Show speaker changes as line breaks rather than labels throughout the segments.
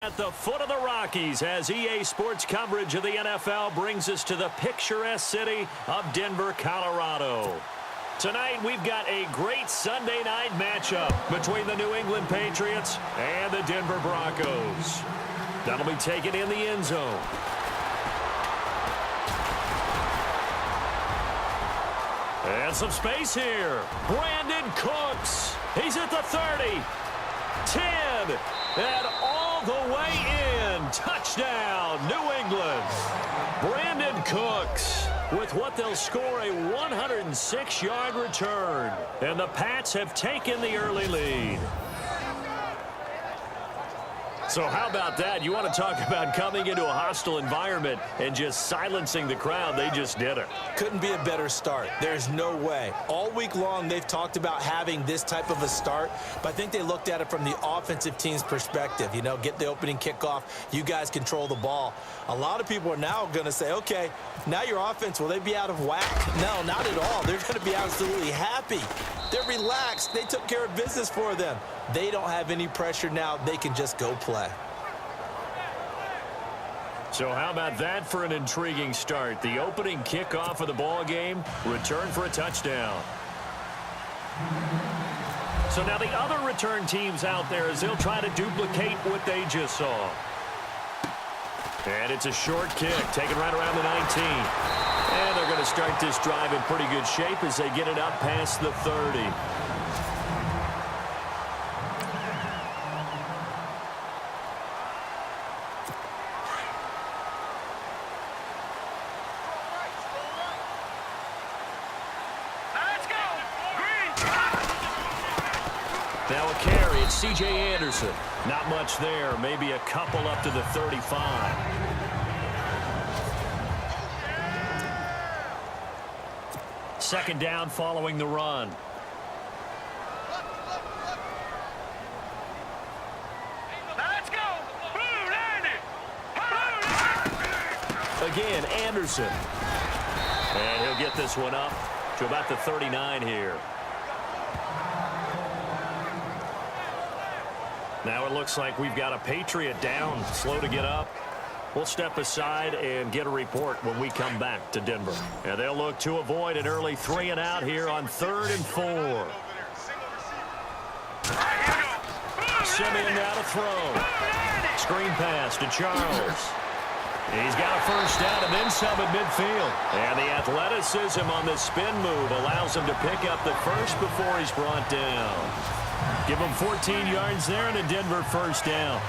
At the foot of the Rockies as EA Sports coverage of the NFL brings us to the picturesque city of Denver, Colorado. Tonight we've got a great Sunday night matchup between the New England Patriots and the Denver Broncos. That'll be taken in the end zone. And some space here. Brandon Cooks. He's at the 30. 10. And all the way in. Touchdown, New England. Brandon Cooks with what they'll score a 106-yard return. And the Pats have taken the early lead. So how about that? You want to talk about coming into a hostile environment and just silencing the crowd. They just did it.
Couldn't be a better start. There's no way. All week long, they've talked about having this type of a start, but I think they looked at it from the offensive team's perspective. You know, get the opening kickoff. You guys control the ball. A lot of people are now going to say, okay, now your offense, will they be out of whack? No, not at all. They're going to be absolutely happy. They're relaxed. They took care of business for them. They don't have any pressure now. They can just go play.
So how about that for an intriguing start? The opening kickoff of the ball game, return for a touchdown. So now the other return teams out there as they'll try to duplicate what they just saw. And it's a short kick, taken right around the 19. And they're going to start this drive in pretty good shape as they get it up past the 30. Now a carry, it's C.J. Anderson. Not much there, maybe a couple up to the 35. Second down following the run.
Let's go! Boom, Andy!
Again, Anderson. And he'll get this one up to about the 39 here. Now it looks like we've got a Patriot down, slow to get up. We'll step aside and get a report when we come back to Denver. And they'll look to avoid an early 3 and out here on 3rd and 4. Simeon now to throw. Screen pass to Charles. He's got a first down and then some at midfield. And the athleticism on the spin move allows him to pick up the first before he's brought down. Give him 14 yards there and a Denver first down.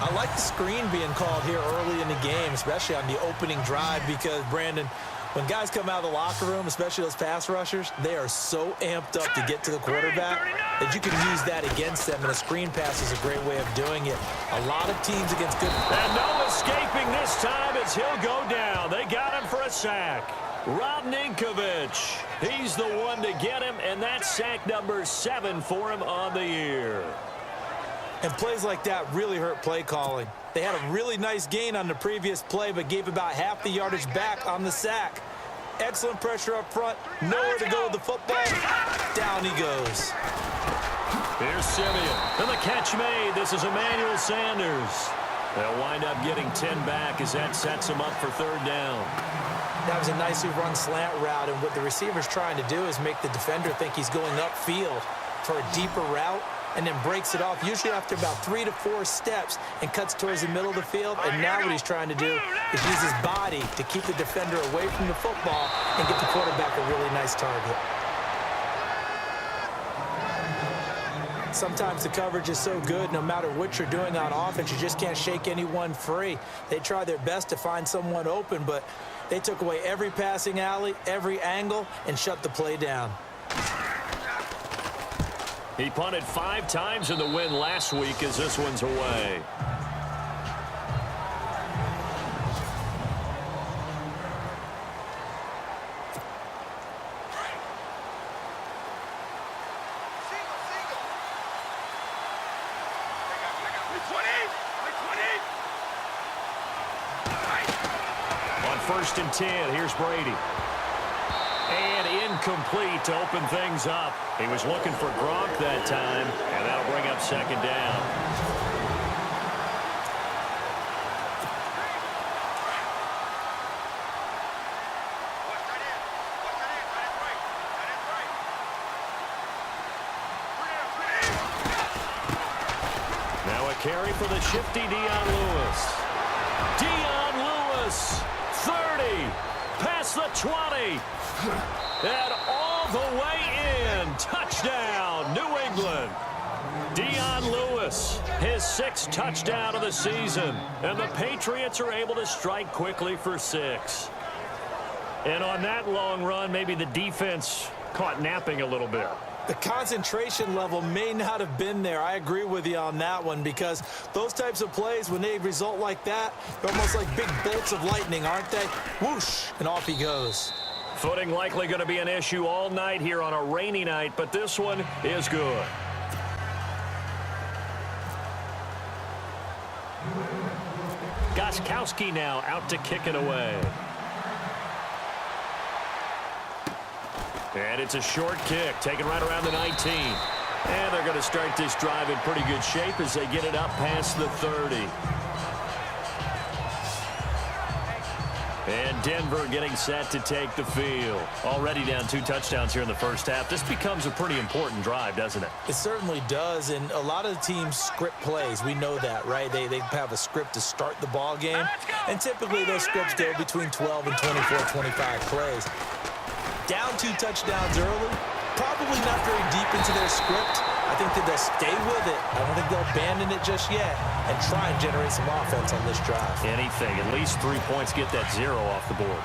I like the screen being called here early in the game, especially on the opening drive, because, Brandon, when guys come out of the locker room, especially those pass rushers, they are so amped up to get to the quarterback that you can use that against them, and a screen pass is a great way of doing it. A lot of teams against good...
And no escaping this time as he'll go down. They got him for a sack. Rob Ninkovich, he's the one to get him, and that's sack number 7 for him on the year.
And plays like that really hurt play calling. They had a really nice gain on the previous play, but gave about half the yardage back on the sack. Excellent pressure up front. Nowhere to go with the football. Down he goes.
Here's Simeon. And the catch made. This is Emmanuel Sanders. They'll wind up getting 10 back as that sets him up for 3rd down.
That was a nicely run slant route, and what the receiver's trying to do is make the defender think he's going upfield for a deeper route, and then breaks it off, usually after about 3 to 4 steps, and cuts towards the middle of the field. And now what he's trying to do is use his body to keep the defender away from the football and get the quarterback a really nice target. Sometimes the coverage is so good, no matter what you're doing on offense, you just can't shake anyone free. They try their best to find someone open, but they took away every passing alley, every angle, and shut the play down.
He punted 5 times in the win last week as this one's away. On 1st and 10, here's Brady. And incomplete to open things up. He was looking for Gronk that time, and that'll bring up 2nd down. carry for the shifty Dion Lewis. Dion Lewis, 30, past the 20, and all the way in. Touchdown, New England. Dion Lewis, his 6th touchdown of the season, and the Patriots are able to strike quickly for 6. And on that long run, maybe the defense caught napping a little bit.
The concentration level may not have been there. I agree with you on that one, because those types of plays, when they result like that, they're almost like big bolts of lightning, aren't they? Whoosh, and off he goes.
Footing likely going to be an issue all night here on a rainy night, but this one is good. Gostkowski now out to kick it away. And it's a short kick, taken right around the 19. And they're going to start this drive in pretty good shape as they get it up past the 30. And Denver getting set to take the field. Already down 2 touchdowns here in the first half. This becomes a pretty important drive, doesn't it? It
certainly does, and a lot of the teams script plays. We know that, right? They have a script to start the ball game, and typically those scripts go between 12 and 24, 25 plays. Down 2 touchdowns early, probably not very deep into their script. I think that they'll stay with it. I don't think they'll abandon it just yet and try and generate some offense on this drive.
Anything. At least 3 points, get that 0 off the board.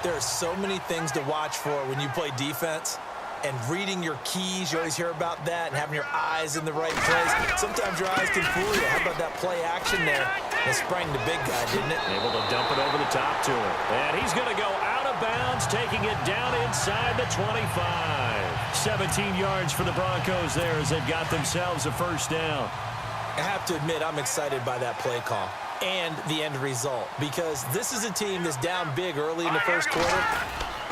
There are so many things to watch for when you play defense. And reading your keys, you always hear about that, and having your eyes in the right place. Sometimes your eyes can fool you. How about that play action there? It sprang the big guy, didn't it?
Able to dump it over the top to him. And he's going to go out of bounds, taking it down inside the 25. 17 yards for the Broncos there as they've got themselves a first down.
I have to admit, I'm excited by that play call and the end result, because this is a team that's down big early in the first quarter,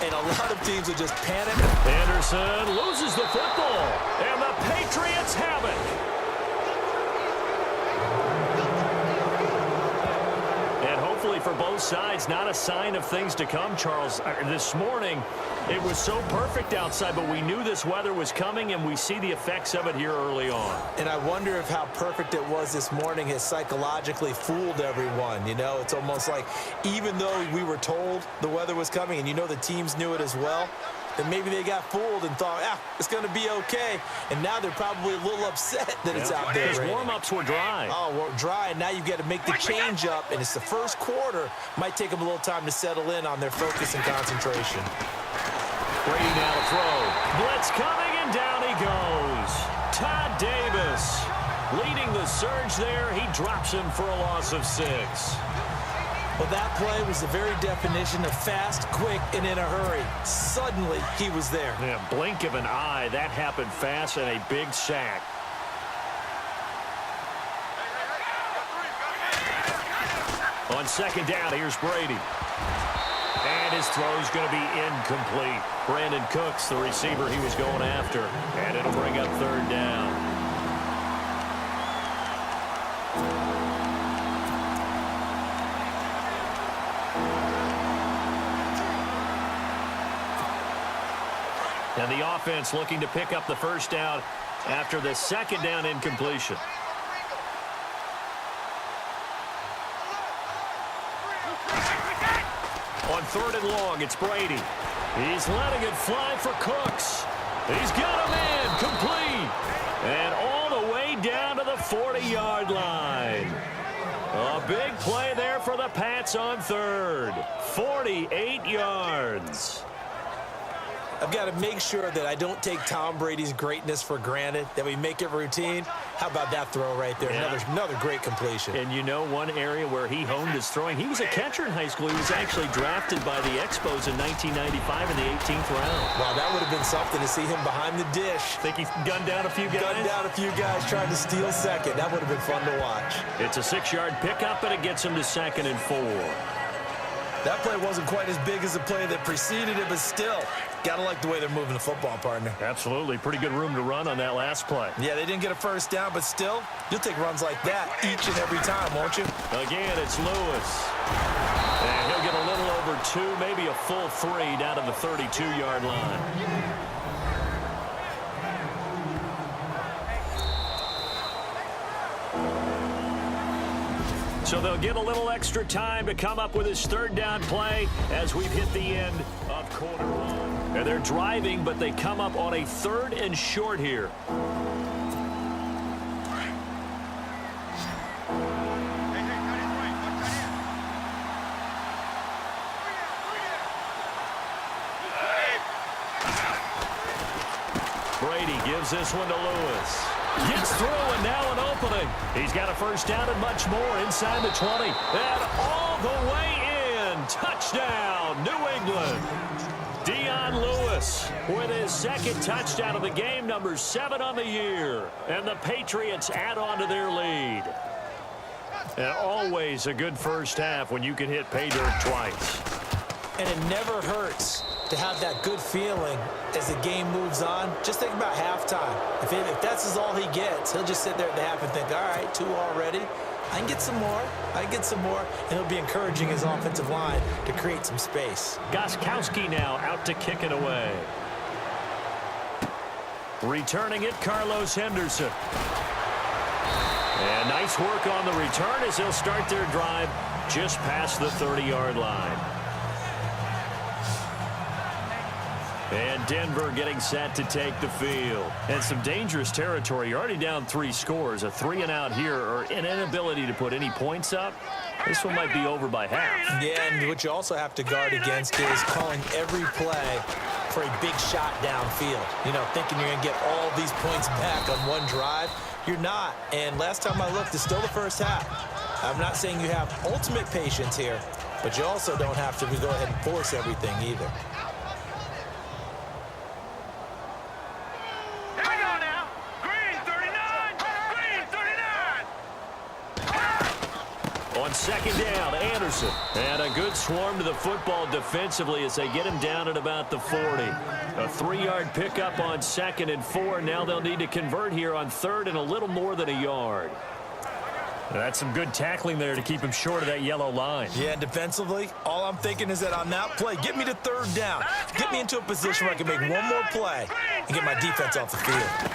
and a lot of teams will just panic.
Anderson loses the football, and the Patriots have it. And hopefully for both sides, not a sign of things to come, Charles. This morning, it was so perfect outside, but we knew this weather was coming, and we see the effects of it here early on.
And I wonder if how perfect it was this morning has psychologically fooled everyone. You know, it's almost like even though we were told the weather was coming, and you know the teams knew it as well, then maybe they got fooled and thought, it's going to be okay. And now they're probably a little upset that it's out there.
Because warm-ups were dry.
Oh, well, dry, and now you've got to make the change up, and it's the first quarter. Might take them a little time to settle in on their focus and concentration.
Brady now to throw. Blitz coming, and down he goes. Todd Davis leading the surge there. He drops him for a loss of 6.
Well, that play was the very definition of fast, quick, and in a hurry. Suddenly, he was there.
Yeah, blink of an eye. That happened fast and a big sack. On second down, here's Brady. And his throw's going to be incomplete. Brandon Cooks, the receiver he was going after. And it'll bring up third down. And the offense looking to pick up the first down after the second down incompletion. On third and long, it's Brady. He's letting it fly for Cooks. He's got him in, complete. And all the way down to the 40-yard line. A big play there for the Pats on third. 48 yards.
I've got to make sure that I don't take Tom Brady's greatness for granted, that we make it routine. How about that throw right there?
Yeah.
Another great completion.
And you know one area where he honed his throwing, he was a catcher in high school. He was actually drafted by the Expos in 1995 in the 18th round.
Wow, that would have been something to see him behind the dish.
Think he gunned down a few guys?
Gunned down a few guys trying to steal second. That would have been fun to watch.
It's a 6-yard pickup, and it gets him to 2nd and 4.
That play wasn't quite as big as the play that preceded it, but still, got to like the way they're moving the football, partner.
Absolutely. Pretty good room to run on that last play.
Yeah, they didn't get a first down, but still, you'll take runs like that each and every time, won't you?
Again, it's Lewis. And he'll get a little over 2, maybe a full 3 down to the 32-yard line. So they'll get a little extra time to come up with his third down play as we've hit the end of quarter one. And they're driving, but they come up on a 3rd and short here. Brady gives this one to Lewis. Gets through, and now an opening. He's got a first down and much more inside the 20. And all the way in. Touchdown, New England. Dion Lewis with his 2nd touchdown of the game, number 7 on the year. And the Patriots add on to their lead. And always a good first half when you can hit pay dirt twice.
And it never hurts to have that good feeling as the game moves on. Just think about halftime. If that's all he gets, he'll just sit there at the half and think, all right, 2 already. I can get some more. I can get some more. And he'll be encouraging his offensive line to create some space.
Gostkowski now out to kick it away. Returning it, Carlos Henderson. And nice work on the return as they'll start their drive just past the 30-yard line. And Denver getting set to take the field. And some dangerous territory. You're already down 3 scores. A 3-and-out here, or an inability to put any points up. This one might be over by half.
Yeah, and what you also have to guard against is calling every play for a big shot downfield. You know, thinking you're going to get all these points back on one drive. You're not. And last time I looked, it's still the first half. I'm not saying you have ultimate patience here, but you also don't have to go ahead and force everything either.
On 2nd down, Anderson. And a good swarm to the football defensively as they get him down at about the 40. A 3-yard pickup on 2nd and 4. Now they'll need to convert here on 3rd and a little more than a yard. That's some good tackling there to keep him short of that yellow line.
Yeah, defensively, all I'm thinking is that on that play, get me to 3rd down. Get me into a position where I can make one more play and get my defense off the field.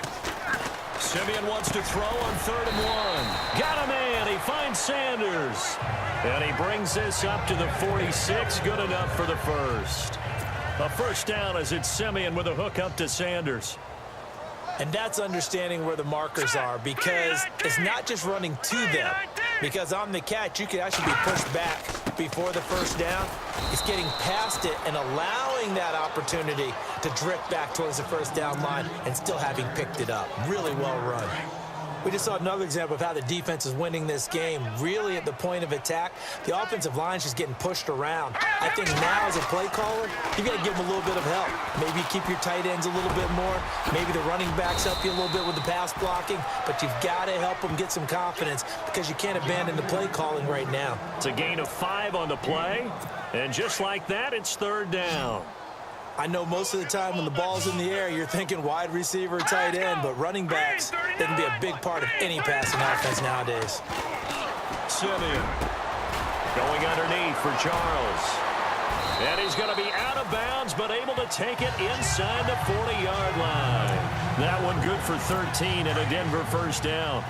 Simeon wants to throw on 3rd and 1. Got a man. He finds Sanders. And he brings this up to the 46. Good enough for the first. A first down as it's Simeon with a hook up to Sanders.
And that's understanding where the markers are, because it's not just running to them. Because on the catch, you can actually be pushed back before the first down. It's getting past it and allowing that opportunity to drift back towards the first down line and still having picked it up. Really well run. We just saw another example of how the defense is winning this game. Really at the point of attack, the offensive line's just getting pushed around. I think now as a play caller, you got to give them a little bit of help. Maybe keep your tight ends a little bit more. Maybe the running backs help you a little bit with the pass blocking. But you've got to help them get some confidence because you can't abandon the play calling right now.
It's a gain of 5 on the play. And just like that, it's 3rd down.
I know most of the time when the ball's in the air, you're thinking wide receiver, tight end, but running backs, they can be a big part of any passing offense nowadays.
Simeon going underneath for Charles. And he's going to be out of bounds, but able to take it inside the 40-yard line. That one good for 13 and a Denver first down.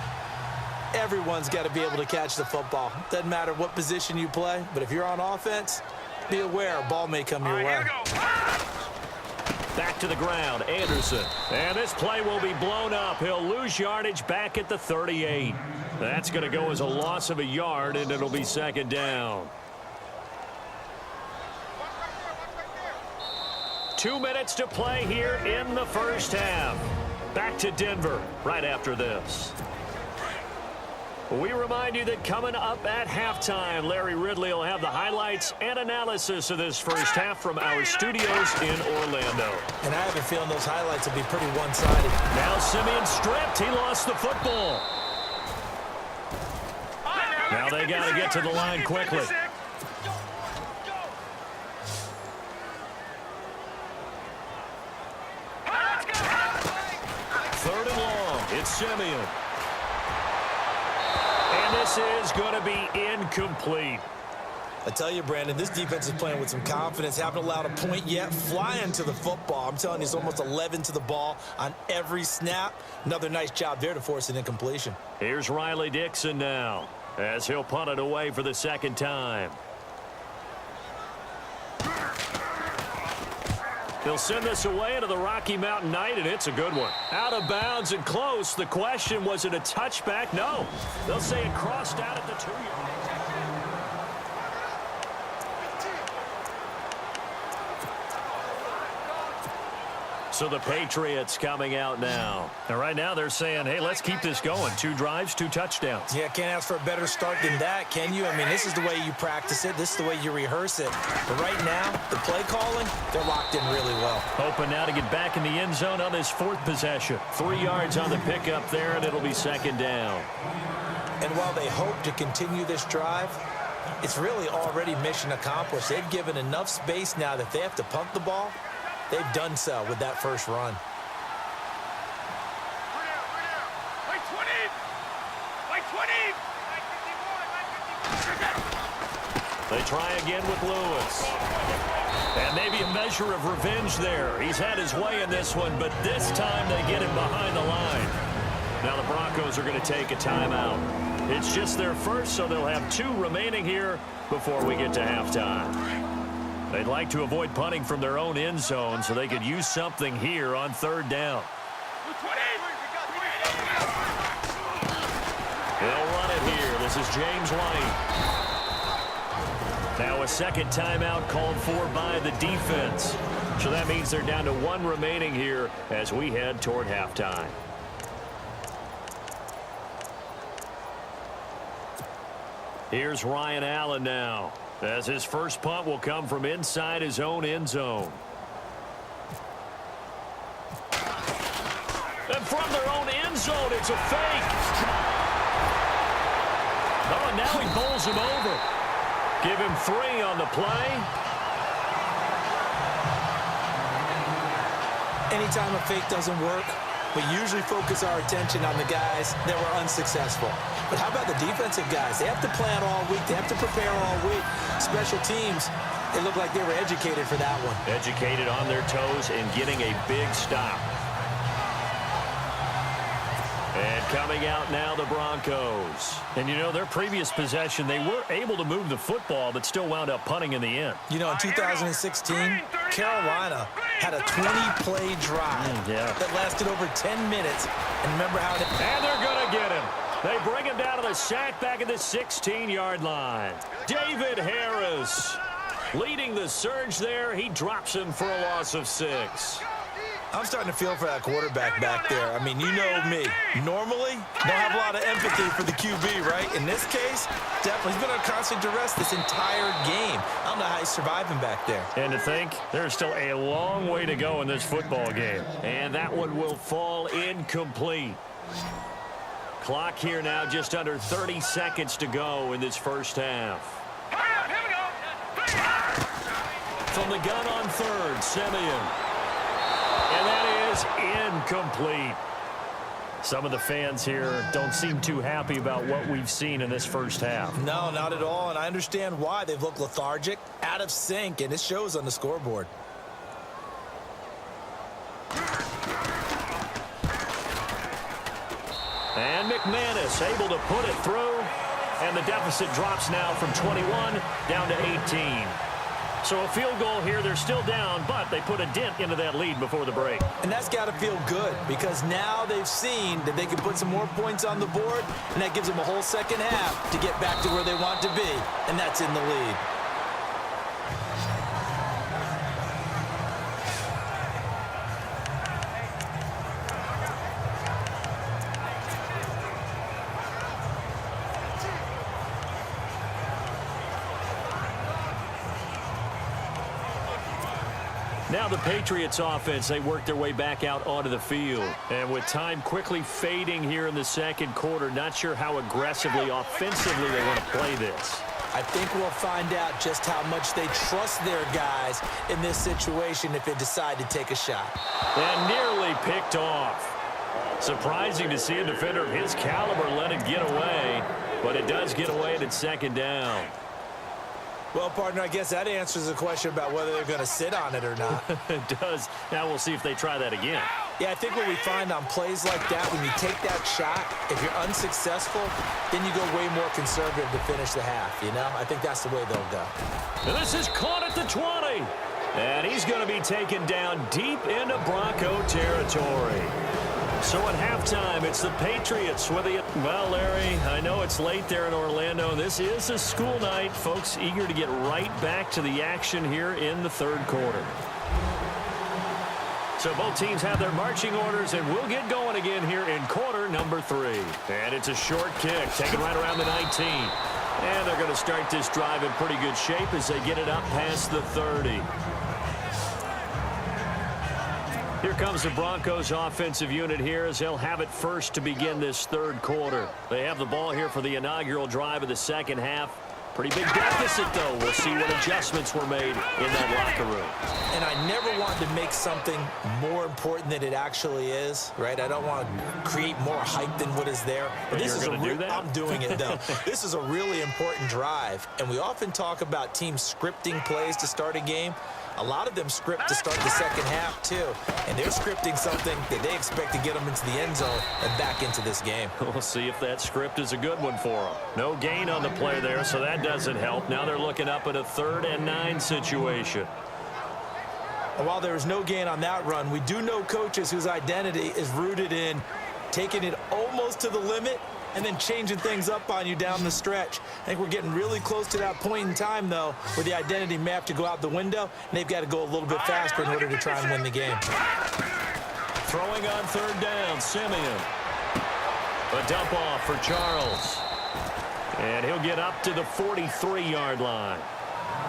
Everyone's got to be able to catch the football. Doesn't matter what position you play, but if you're on offense, be aware a ball may come your way.
Back to the ground, Anderson. And this play will be blown up. He'll lose yardage back at the 38. That's going to go as a loss of a yard, and it'll be 2nd down. 2 minutes to play here in the first half. Back to Denver right after this. We remind you that coming up at halftime, Larry Ridley will have the highlights and analysis of this first half from our studios in Orlando.
And I have a feeling those highlights will be pretty one-sided.
Now Simeon stripped. He lost the football. Now they got to get to the line quickly. 3rd and long. It's Simeon. And this is going to be incomplete.
I tell you, Brandon, this defense is playing with some confidence. Haven't allowed a point yet. Flying to the football. I'm telling you, it's almost 11 to the ball on every snap. Another nice job there to force an incompletion.
Here's Riley Dixon now. as he'll punt it away for the second time. They'll send this away into the Rocky Mountain Night, and it's a good one. Out of bounds and close. The question, was it a touchback? No. They'll say it crossed out at the 2-yard line. So the Patriots coming out now. And right now they're saying, hey, let's keep this going. 2 drives, 2 touchdowns.
Yeah, can't ask for a better start than that, can you? I mean, this is the way you practice it. This is the way you rehearse it. But right now, the play calling, they're locked in really well.
Hoping now to get back in the end zone on this 4th possession. 3 yards on the pickup there, and it'll be second down.
And while they hope to continue this drive, it's really already mission accomplished. They've given enough space now that if they have to punt the ball, they've done so with that first run.
Like 20. Like 20.
They try again with Lewis. And maybe a measure of revenge there. He's had his way in this one, but this time they get him behind the line. Now the Broncos are going to take a timeout. It's just their first, so they'll have 2 remaining here before we get to halftime. They'd like to avoid punting from their own end zone so they could use something here on 3rd down. They'll run it here. This is James White. Now a second timeout called for by the defense. So that means they're down to 1 remaining here as we head toward halftime. Here's Ryan Allen now, as his first punt will come from inside his own end zone. And from their own end zone, it's a fake. Oh, and now he bowls him over. Give him 3 on the play.
Anytime a fake doesn't work, we usually focus our attention on the guys that were unsuccessful. But how about the defensive guys? They have to plan all week. They have to prepare all week. Special teams, they look like they were educated for that one.
Educated on their toes and getting a big stop. And coming out now, the Broncos. And, you know, their previous possession, they were able to move the football, but still wound up punting in the end.
You know, in 2016, Carolina had a 20-play drive that lasted over 10 minutes. And remember how it...
And they're going to get him. They bring him down to the sack back at the 16-yard line. David Harris leading the surge there. He drops him for a loss of 6.
I'm starting to feel for that quarterback back there. I mean, you know me. Normally, don't have a lot of empathy for the QB, right? In this case, definitely. He's been under constant duress this entire game. I don't know how he's surviving back there.
And to think, there's still a long way to go in this football game. And that one will fall incomplete. Clock here now, just under 30 seconds to go in this first half. From the gun on 3rd, Simeon. And that is incomplete. Some of the fans here don't seem too happy about what we've seen in this first half.
No, not at all, and I understand why. They've looked lethargic, out of sync, and it shows on the scoreboard.
And McManus able to put it through, and the deficit drops now from 21 down to 18. So a field goal here, they're still down, but they put a dent into that lead before the break.
And that's got to feel good because now they've seen that they can put some more points on the board, and that gives them a whole second half to get back to where they want to be, and that's in the lead.
Now the Patriots offense, they work their way back out onto the field. And with time quickly fading here in the second quarter, not sure how aggressively, offensively they want to play this.
I think we'll find out just how much they trust their guys in this situation if they decide to take a shot.
And nearly picked off. Surprising to see a defender of his caliber let it get away, but it does get away at its second down.
Well, partner, I guess that answers the question about whether they're going to sit on it or not.
It does. Now we'll see if they try that again.
Yeah, I think what we find on plays like that, when you take that shot, if you're unsuccessful, then you go way more conservative to finish the half, you know? I think that's the way they'll go.
And this is caught at the 20. And he's going to be taken down deep into Bronco territory. So at halftime, it's the Patriots with the... Well, Larry, I know it's late there in Orlando. This is a school night. Folks eager to get right back to the action here in the third quarter. So both teams have their marching orders, and we'll get going again here in quarter number 3. And it's a short kick, taken right around the 19. And they're going to start this drive in pretty good shape as they get it up past the 30. Here comes the Broncos offensive unit here as they'll have it first to begin this third quarter. They have the ball here for the inaugural drive of the second half. Pretty big deficit, though. We'll see what adjustments were made in that locker room.
And I never want to make something more important than it actually is, right? I don't want to create more hype than what is there. But this is I'm doing it, though. This is a really important drive. And we often talk about teams scripting plays to start a game. A lot of them script to start the second half, too. And they're scripting something that they expect to get them into the end zone and back into this game.
We'll see if that script is a good one for them. No gain on the play there, so that doesn't help. Now they're looking up at a 3rd and 9 situation.
And while there is no gain on that run, we do know coaches whose identity is rooted in taking it almost to the limit and then changing things up on you down the stretch. I think we're getting really close to that point in time, though, where the identity may have to go out the window, and they've got to go a little bit faster in order to try and win the game.
Throwing on 3rd down, Simeon. A dump off for Charles. And he'll get up to the 43-yard line.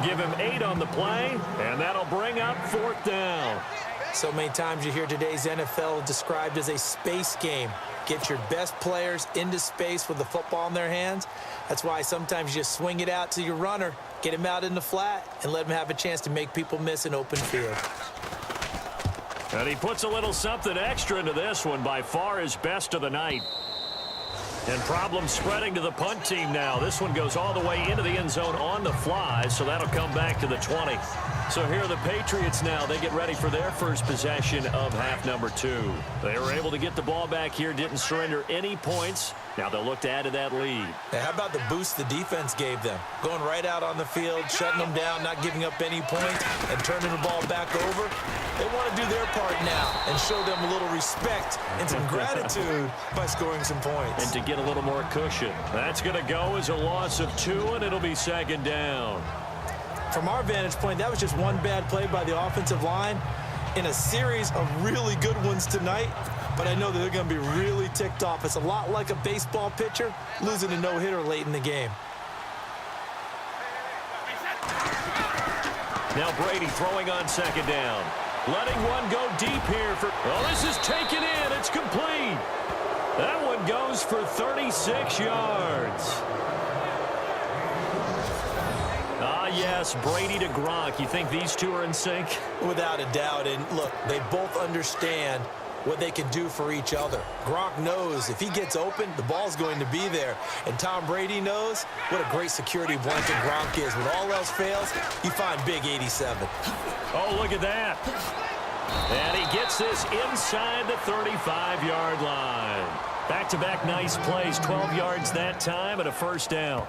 Give him 8 on the play, and that'll bring up 4th down.
So many times you hear today's NFL described as a space game. Get your best players into space with the football in their hands. That's why sometimes you just swing it out to your runner, get him out in the flat, and let him have a chance to make people miss an open field.
And he puts a little something extra into this one, by far his best of the night. And problems spreading to the punt team now. This one goes all the way into the end zone on the fly, so that'll come back to the 20. So here are the Patriots now. They get ready for their first possession of half number 2. They were able to get the ball back here, didn't surrender any points. Now they'll look to add to that lead.
Now, how about the boost the defense gave them? Going right out on the field, shutting them down, not giving up any points, and turning the ball back over. They want to do their part now and show them a little respect and some gratitude by scoring some points.
And to get a little more cushion. That's going to go as a loss of 2, and it'll be 2nd down.
From our vantage point, that was just one bad play by the offensive line in a series of really good ones tonight. But I know that they're going to be really ticked off. It's a lot like a baseball pitcher losing a no-hitter late in the game.
Now Brady throwing on 2nd down. Letting one go deep here for... Oh, this is taken in. It's complete. That one goes for 36 yards. Yes, Brady to Gronk. You think these two are in sync?
Without a doubt. And look, they both understand what they can do for each other. Gronk knows if he gets open, the ball's going to be there. And Tom Brady knows what a great security blanket Gronk is. When all else fails, you find big 87.
Oh, look at that. And he gets this inside the 35-yard line. Back-to-back nice plays, 12 yards that time and a 1st down.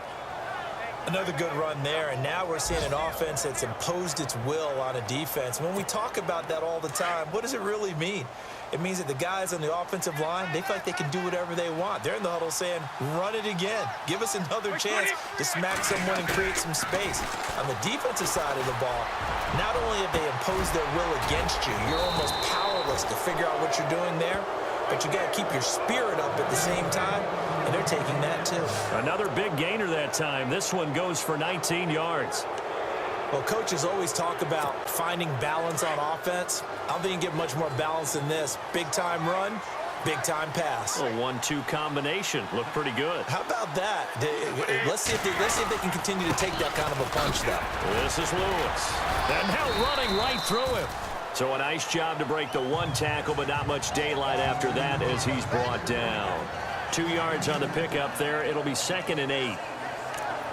Another good run there, and now we're seeing an offense that's imposed its will on a defense. When we talk about that all the time, what does it really mean? It means that the guys on the offensive line, they feel like they can do whatever they want. They're in the huddle saying, run it again. Give us another chance to smack someone and create some space. On the defensive side of the ball, not only have they imposed their will against you, you're almost powerless to figure out what you're doing there, but you got to keep your spirit up at the same time, and they're taking that too.
Another big gainer that time. This one goes for 19 yards.
Well, coaches always talk about finding balance on offense. I don't think you can get much more balance than this. Big-time run, big-time pass.
A 1-2 combination. Looked pretty good.
How about that? Let's see if they can continue to take that kind of a punch, though.
This is Lewis. And now running right through him. So a nice job to break the 1 tackle, but not much daylight after that as he's brought down. 2 yards on the pickup there. It'll be 2nd and 8.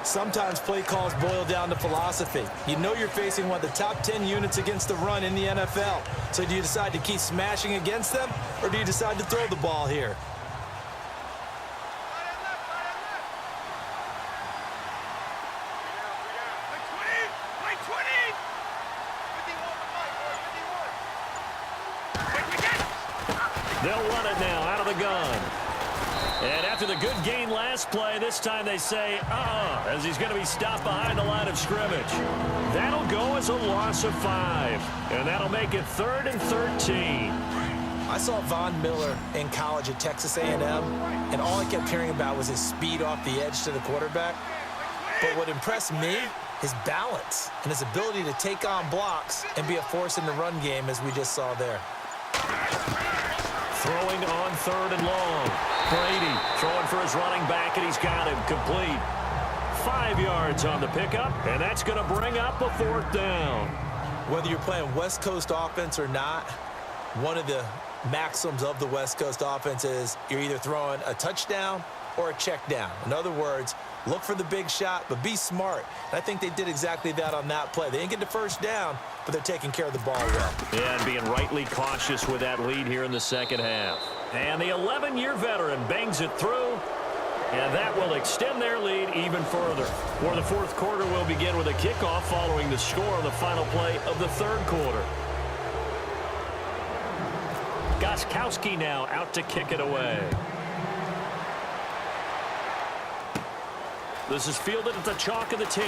Sometimes play calls boil down to philosophy. You know you're facing one of the top 10 units against the run in the NFL. So do you decide to keep smashing against them, or do you decide to throw the ball here?
They'll run it now out of the gun. And after the good gain last play, this time they say, as he's going to be stopped behind the line of scrimmage. That'll go as a loss of 5. And that'll make it 3rd and 13.
I saw Von Miller in college at Texas A&M, and all I kept hearing about was his speed off the edge to the quarterback. But what impressed me, his balance and his ability to take on blocks and be a force in the run game, as we just saw there.
Throwing on 3rd and long. Brady throwing for his running back, and he's got him complete. 5 yards on the pickup, and that's going to bring up a 4th down.
Whether you're playing West Coast offense or not, one of the maxims of the West Coast offense is you're either throwing a touchdown or a check down. In other words, look for the big shot, but be smart. And I think they did exactly that on that play. They didn't get the first down, but they're taking care of the ball well.
Yeah, and being rightly cautious with that lead here in the second half. And the 11-year veteran bangs it through, and that will extend their lead even further. For the 4th quarter will begin with a kickoff following the score on the final play of the 3rd quarter. Gostkowski now out to kick it away. This is fielded at the chalk of the 10.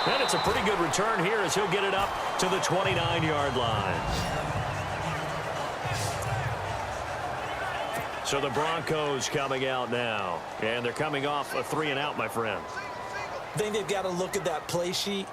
And it's a pretty good return here as he'll get it up to the 29-yard line. So the Broncos coming out now. And they're coming off a 3-and-out, my friend.
I think they've got to look at that play sheet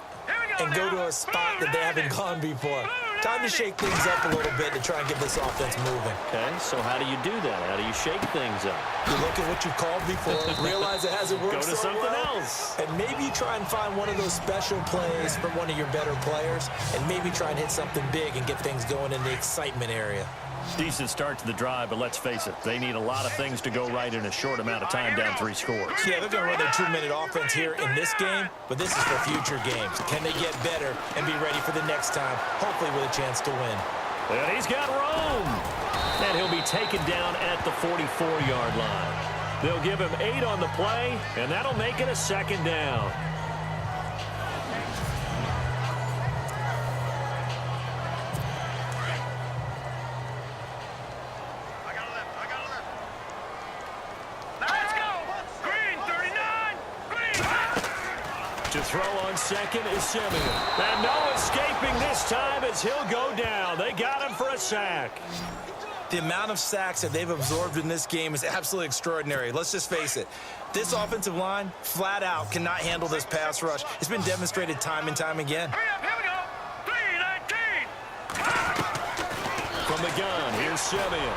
and go to a spot that they haven't gone before. Time to shake things up a little bit to try and get this offense moving.
Okay, so how do you do that? How do you shake things up?
You look at what you've called before, realize it hasn't worked
Go to
so
something
well,
else.
and maybe try and find one of those special plays from one of your better players, and maybe try and hit something big and get things going in the excitement area.
Decent start to the drive, but let's face it, they need a lot of things to go right in a short amount of time, down 3 scores.
Yeah, they're going to run their 2-minute offense here in this game, but this is for future games. Can they get better and be ready for the next time, hopefully with a chance to win?
And he's got room. And he'll be taken down at the 44-yard line. They'll give him 8 on the play, and that'll make it a 2nd down. To throw on 2nd is Simeon. And no escaping this time as he'll go down. They got him for a sack.
The amount of sacks that they've absorbed in this game is absolutely extraordinary. Let's just face it. This offensive line, flat out, cannot handle this pass rush. It's been demonstrated time and time again.
Hurry up, here we go. 3-19.
From the gun, here's Simeon.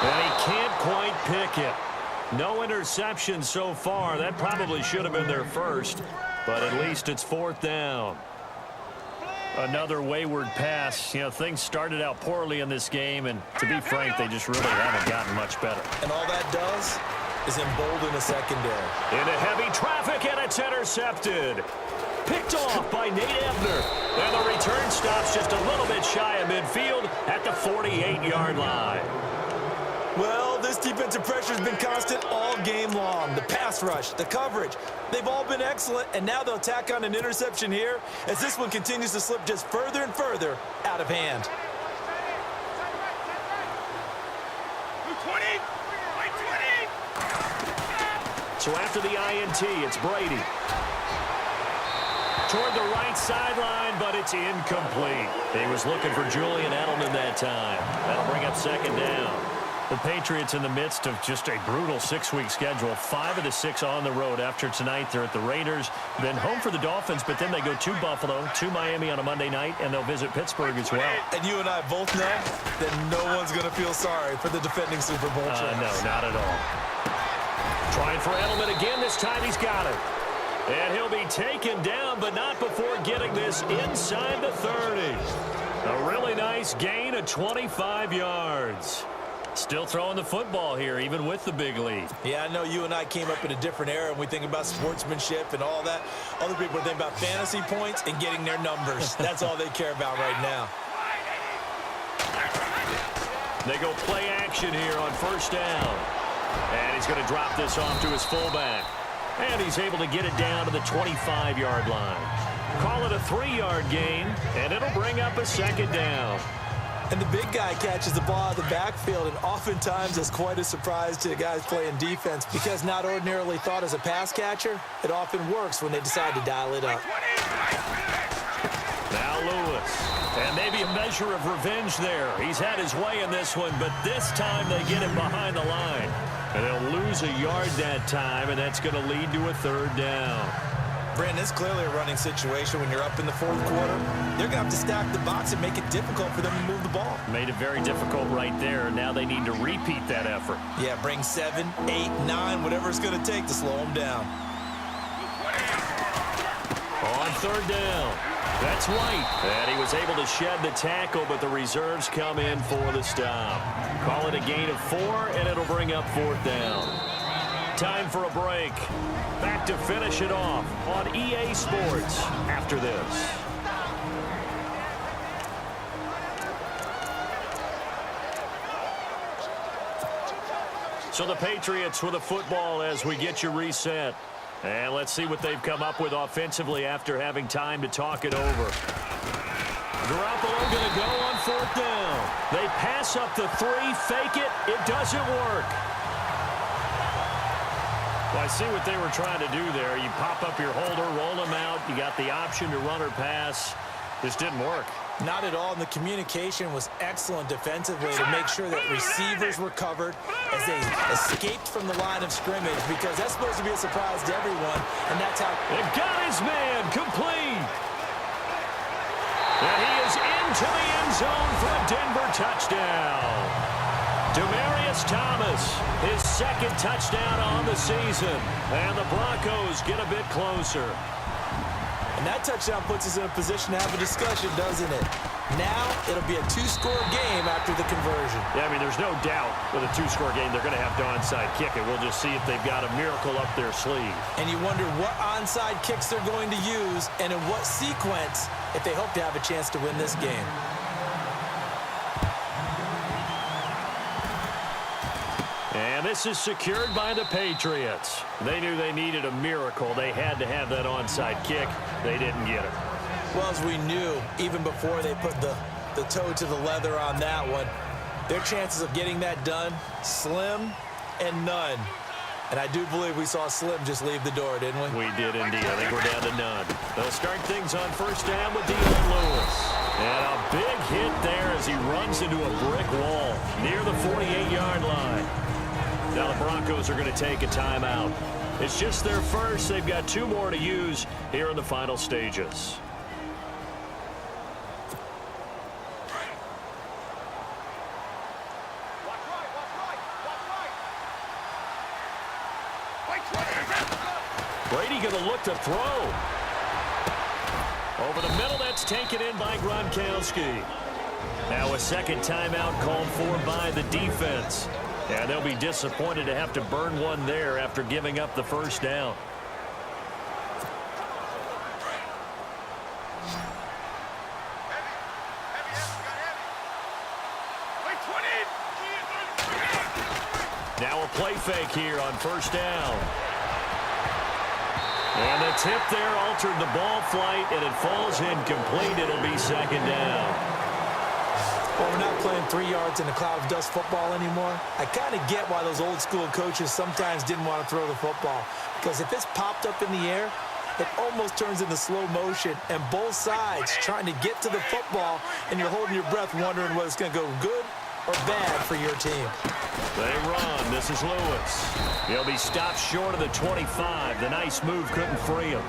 And he can't quite pick it. No interception so far. That probably should have been their first, but at least it's 4th down. Another wayward pass. You know, things started out poorly in this game, and to be frank, they just really haven't gotten much better.
And all that does is embolden a secondary.
Into heavy traffic, and it's intercepted. Picked off by Nate Ebner. And the return stops just a little bit shy of midfield at the 48-yard line.
Well, this defensive pressure has been constant all game long. The pass rush, the coverage, they've all been excellent, and now they'll tack on an interception here as this one continues to slip just further and further out of hand.
20.
So after the INT, it's Brady. Toward the right sideline, but it's incomplete. He was looking for Julian Edelman that time. That'll bring up 2nd down. The Patriots in the midst of just a brutal 6-week schedule. 5 of the 6 on the road. After tonight, they're at the Raiders, then home for the Dolphins, but then they go to Buffalo, to Miami on a Monday night, and they'll visit Pittsburgh as well.
And you and I both know that no one's going to feel sorry for the defending Super Bowl champs.
No, not at all. Trying for Edelman again. This time he's got it. And he'll be taken down, but not before getting this inside the 30. A really nice gain of 25 yards. Still throwing the football here, even with the big lead.
Yeah, I know you and I came up in a different era, and we think about sportsmanship and all that. Other people think about fantasy points and getting their numbers. That's all they care about right now.
They go play action here on first down. And he's going to drop this off to his fullback. And he's able to get it down to the 25-yard line. Call it a 3-yard gain, and it'll bring up a second down.
And the big guy catches the ball out of the backfield, and oftentimes it's quite a surprise to the guys playing defense because not ordinarily thought as a pass catcher, it often works when they decide to dial it up.
Now Lewis. And maybe a measure of revenge there. He's had his way in this one, but this time they get him behind the line. And they'll lose a yard that time, and that's going to lead to a third down.
Brandon, it's clearly a running situation when you're up in the fourth quarter. They're going to have to stack the box and make it difficult for them to move the ball.
Made it very difficult right there. Now they need to repeat that effort.
Yeah, bring 7, 8, 9, whatever it's going to take to slow them down.
On third down. That's White. And he was able to shed the tackle, but the reserves come in for the stop. Call it a gain of 4, and it'll bring up fourth down. Time for a break. Back to finish it off on EA Sports after this. So the Patriots with a football as we get you reset. And let's see what they've come up with offensively after having time to talk it over. Garoppolo going to go on fourth down. They pass up the 3, fake it. It doesn't work. Well, I see what they were trying to do there. You pop up your holder, roll them out. You got the option to run or pass. This didn't work.
Not at all, and the communication was excellent defensively to make sure that receivers were covered as they escaped from the line of scrimmage because that's supposed to be a surprise to everyone, and that's how...
They got his man complete. And he is into the end zone for a Denver touchdown. Demaryius Thomas, his second touchdown on the season, and the Broncos get a bit closer.
And that touchdown puts us in a position to have a discussion, doesn't it? Now, it'll be a 2-score game after the conversion.
Yeah, I mean, there's no doubt with a 2-score game they're going to have to onside kick it. We'll just see if they've got a miracle up their sleeve.
And you wonder what onside kicks they're going to use and in what sequence if they hope to have a chance to win this game.
And this is secured by the Patriots. They knew they needed a miracle. They had to have that onside kick. They didn't get it.
Well, as we knew, even before they put the toe to the leather on that one, their chances of getting that done, slim and none. And I do believe we saw Slim just leave the door, didn't we?
We did indeed. I think we're down to none. They'll start things on first down with Dion Lewis. And a big hit there as he runs into a brick wall near the 48-yard line. Now the Broncos are going to take a timeout. It's just their first. They've got 2 more to use here in the final stages. Brady going to look to throw. Over the middle, that's taken in by Gronkowski. Now a second timeout called for by the defense. And they'll be disappointed to have to burn one there after giving up the first down. Now a play fake here on first down. And the tip there altered the ball flight, and it falls incomplete. It'll be second down.
Well, we're not playing 3 yards in a cloud of dust football anymore. I kind of get why those old school coaches sometimes didn't want to throw the football. Because if it's popped up in the air, it almost turns into slow motion. And both sides trying to get to the football, and you're holding your breath wondering whether it's going to go good or bad for your team.
They run. This is Lewis. He'll be stopped short of the 25. The nice move couldn't free him.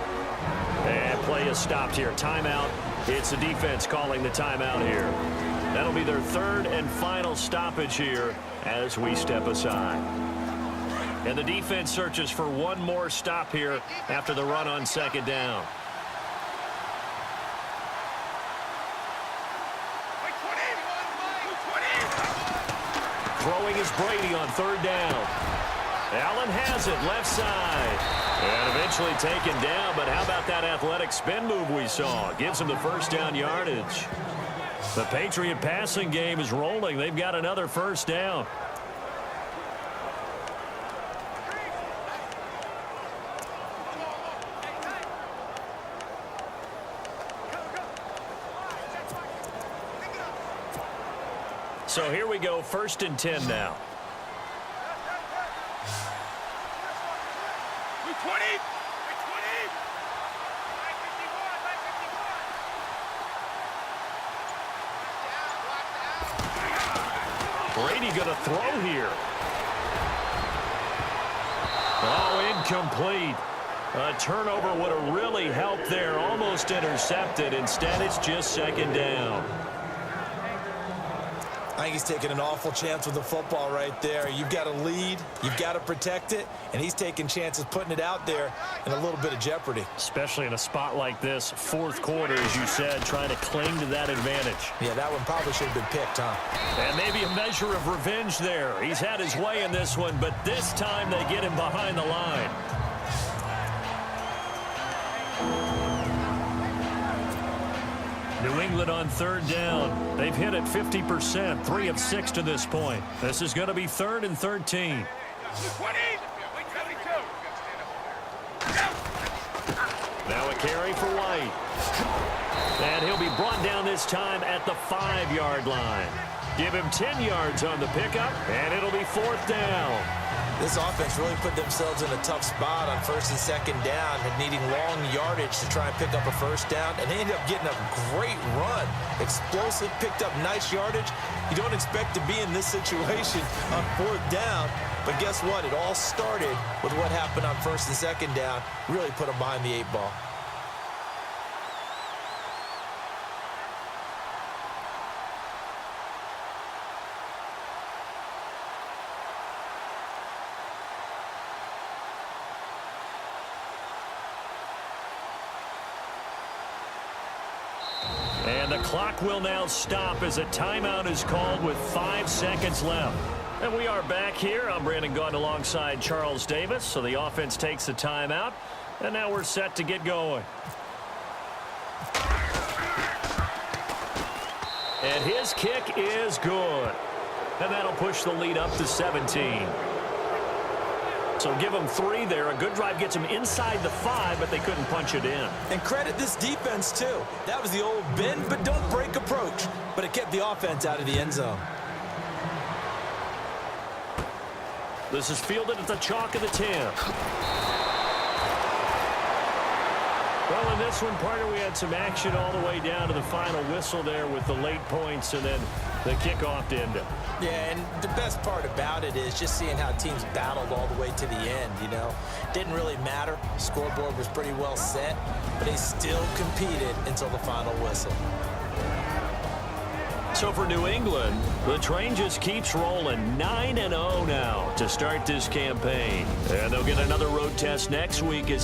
And play is stopped here. Timeout. It's the defense calling the timeout here. That'll be their third and final stoppage here as we step aside. And the defense searches for one more stop here after the run on second down. throwing is Brady on third down. Allen has it, left side. And eventually taken down, but how about that athletic spin move we saw? Gives him the first down yardage. The Patriot passing game is rolling. They've got another first down. So here we go, 1st and 10 now.
20.
Brady going to throw here. Oh, incomplete. A turnover would have really helped there. Almost intercepted. Instead, it's just second down.
I think he's taking an awful chance with the football right there. You've got to lead, you've got to protect it, and he's taking chances putting it out there in a little bit of jeopardy.
Especially in a spot like this, 4th quarter, as you said, trying to cling to that advantage.
Yeah, that one probably should have been picked, huh?
And maybe a measure of revenge there. He's had his way in this one, but this time they get him behind the line. New England on third down. They've hit it 50%, 3 of 6 to this point. This is going to be 3rd and 13.
20.
Now a carry for White. And he'll be brought down this time at the 5-yard line. Give him 10 yards on the pickup, and it'll be 4th down.
This offense really put themselves in a tough spot on 1st and 2nd down and needing long yardage to try and pick up a first down, and they ended up getting a great run. Explosive, picked up nice yardage. You don't expect to be in this situation on 4th down, but guess what? It all started with what happened on 1st and 2nd down. Really put them behind the 8 ball.
And the clock will now stop as a timeout is called with 5 seconds left. And we are back here. I'm Brandon Gaudin alongside Charles Davis. So the offense takes the timeout. And now we're set to get going. And his kick is good. And that'll push the lead up to 17. So give them 3 there. A good drive gets them inside the 5, but they couldn't punch it in.
And credit this defense, too. That was the old bend but don't break approach. But it kept the offense out of the end zone.
This is fielded at the chalk of the 10. Well, in this one, partner, we had some action all the way down to the final whistle there with the late points and then the kickoff to end it.
Yeah, and the best part about it is just seeing how teams battled all the way to the end, you know. Didn't really matter. Scoreboard was pretty well set, but they still competed until the final whistle.
So for New England, the train just keeps rolling 9-0 now to start this campaign. And they'll get another road test next week as